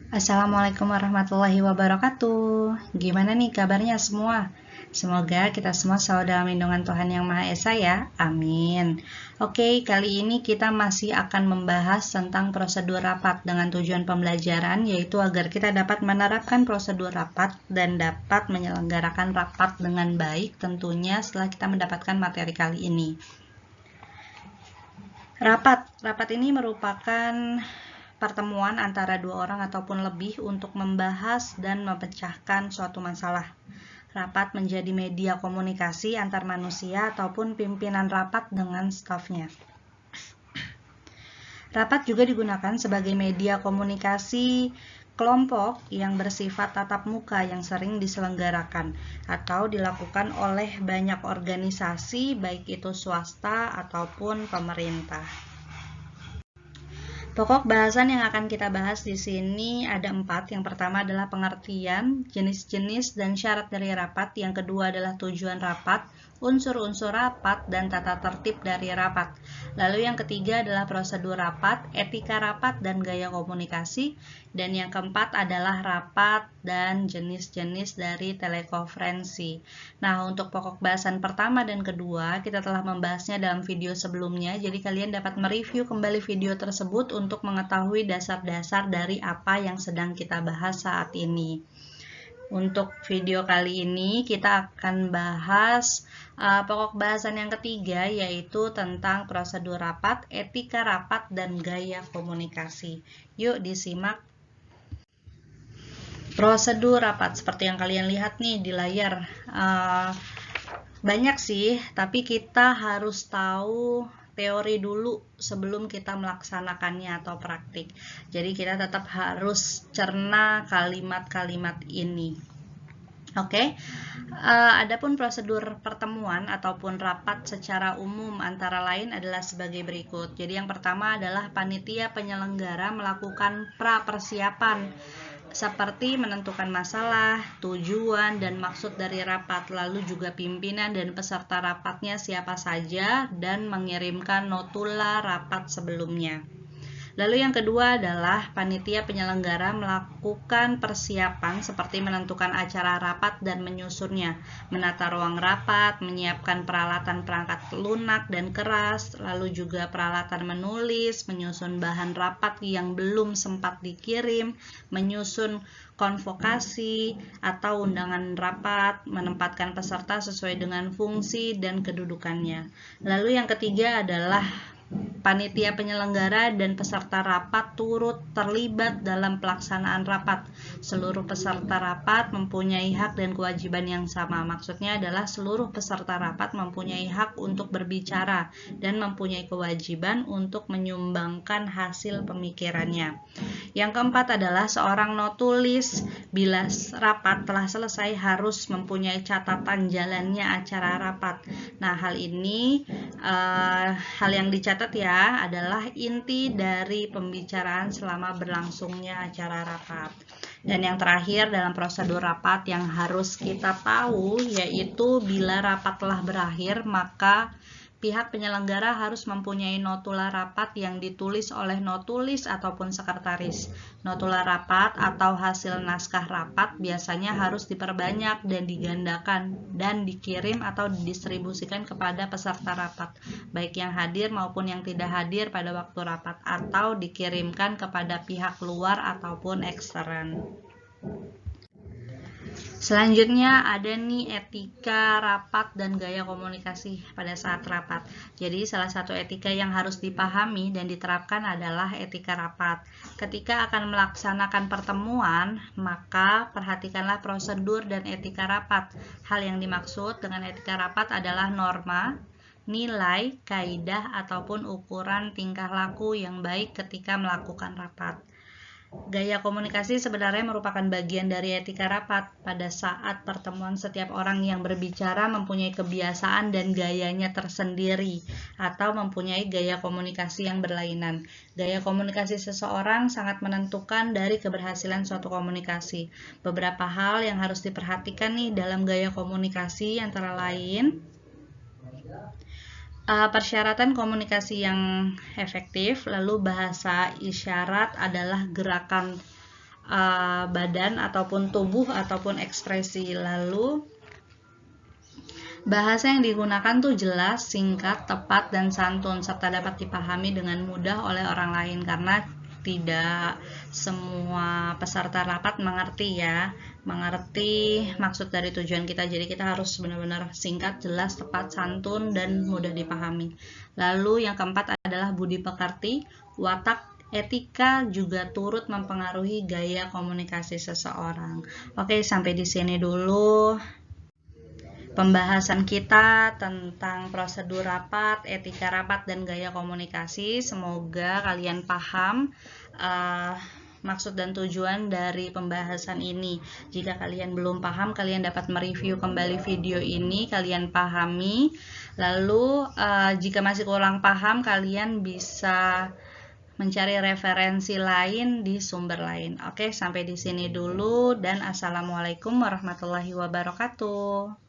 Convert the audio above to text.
Assalamualaikum warahmatullahi wabarakatuh. Gimana nih kabarnya semua? Semoga kita semua selalu dalam lindungan Tuhan Yang Maha Esa ya. Amin. Oke, kali ini kita masih akan membahas tentang prosedur rapat dengan tujuan pembelajaran, yaitu agar kita dapat menerapkan prosedur rapat dan dapat menyelenggarakan rapat dengan baik tentunya setelah kita mendapatkan materi kali ini. Rapat ini merupakan pertemuan antara dua orang ataupun lebih untuk membahas dan memecahkan suatu masalah. Rapat menjadi media komunikasi antar manusia ataupun pimpinan rapat dengan stafnya. Rapat juga digunakan sebagai media komunikasi kelompok yang bersifat tatap muka yang sering diselenggarakan atau dilakukan oleh banyak organisasi, baik itu swasta ataupun pemerintah. Pokok bahasan yang akan kita bahas di sini ada 4. Yang pertama adalah pengertian, jenis-jenis dan syarat dari rapat. Yang kedua adalah tujuan rapat, unsur-unsur rapat, dan tata tertib dari rapat. Lalu yang ketiga adalah prosedur rapat, etika rapat, dan gaya komunikasi. Dan yang keempat adalah rapat dan jenis-jenis dari telekonferensi. Nah, untuk pokok bahasan pertama dan kedua, kita telah membahasnya dalam video sebelumnya. Jadi kalian dapat mereview kembali video tersebut untuk mengetahui dasar-dasar dari apa yang sedang kita bahas saat ini. Untuk video kali ini kita akan bahas pokok bahasan yang ketiga, yaitu tentang prosedur rapat, etika rapat, dan gaya komunikasi. Yuk disimak. Prosedur rapat seperti yang kalian lihat nih di layar. Banyak sih, tapi kita harus tahu teori dulu sebelum kita melaksanakannya atau praktik. Jadi kita tetap harus cerna kalimat-kalimat ini. Oke, adapun prosedur pertemuan ataupun rapat secara umum antara lain adalah sebagai berikut. Jadi yang pertama adalah panitia penyelenggara melakukan pra-persiapan seperti menentukan masalah, tujuan, dan maksud dari rapat, lalu juga pimpinan dan peserta rapatnya siapa saja, dan mengirimkan notula rapat sebelumnya. Lalu yang kedua adalah panitia penyelenggara melakukan persiapan seperti menentukan acara rapat dan menyusunnya, menata ruang rapat, menyiapkan peralatan perangkat lunak dan keras, lalu juga peralatan menulis, menyusun bahan rapat yang belum sempat dikirim, menyusun konvokasi atau undangan rapat, menempatkan peserta sesuai dengan fungsi dan kedudukannya. Lalu yang ketiga adalah panitia penyelenggara dan peserta rapat turut terlibat dalam pelaksanaan rapat. Seluruh peserta rapat mempunyai hak dan kewajiban yang sama. Maksudnya adalah seluruh peserta rapat mempunyai hak untuk berbicara dan mempunyai kewajiban untuk menyumbangkan hasil pemikirannya. Yang keempat adalah seorang notulis bila rapat telah selesai harus mempunyai catatan jalannya acara rapat. Nah, hal ini hal yang dicatat ya adalah inti dari pembicaraan selama berlangsungnya acara rapat. Dan yang terakhir dalam prosedur rapat yang harus kita tahu yaitu bila rapat telah berakhir maka pihak penyelenggara harus mempunyai notula rapat yang ditulis oleh notulis ataupun sekretaris. Notula rapat atau hasil naskah rapat biasanya harus diperbanyak dan digandakan dan dikirim atau didistribusikan kepada peserta rapat, baik yang hadir maupun yang tidak hadir pada waktu rapat, atau dikirimkan kepada pihak luar ataupun ekstern. Selanjutnya ada nih etika rapat dan gaya komunikasi pada saat rapat. Jadi salah satu etika yang harus dipahami dan diterapkan adalah etika rapat. Ketika akan melaksanakan pertemuan, maka perhatikanlah prosedur dan etika rapat. Hal yang dimaksud dengan etika rapat adalah norma, nilai, kaidah, ataupun ukuran tingkah laku yang baik ketika melakukan rapat. Gaya komunikasi sebenarnya merupakan bagian dari etika rapat. Pada saat pertemuan, setiap orang yang berbicara mempunyai kebiasaan dan gayanya tersendiri atau mempunyai gaya komunikasi yang berlainan. Gaya komunikasi seseorang sangat menentukan dari keberhasilan suatu komunikasi. Beberapa hal yang harus diperhatikan nih dalam gaya komunikasi antara lain persyaratan komunikasi yang efektif, lalu bahasa isyarat adalah gerakan badan ataupun tubuh ataupun ekspresi. Lalu bahasa yang digunakan tuh jelas, singkat, tepat, dan santun, serta dapat dipahami dengan mudah oleh orang lain, karena tidak semua peserta rapat mengerti maksud dari tujuan kita. Jadi kita harus benar-benar singkat, jelas, tepat, santun, dan mudah dipahami. Lalu yang keempat adalah budi pekerti, watak, etika juga turut mempengaruhi gaya komunikasi seseorang. Oke, sampai di sini dulu pembahasan kita tentang prosedur rapat, etika rapat, dan gaya komunikasi. Semoga kalian paham maksud dan tujuan dari pembahasan ini. Jika kalian belum paham, kalian dapat mereview kembali video ini, kalian pahami. Lalu jika masih kurang paham, kalian bisa mencari referensi lain di sumber lain. Oke, sampai di sini dulu, dan assalamualaikum warahmatullahi wabarakatuh.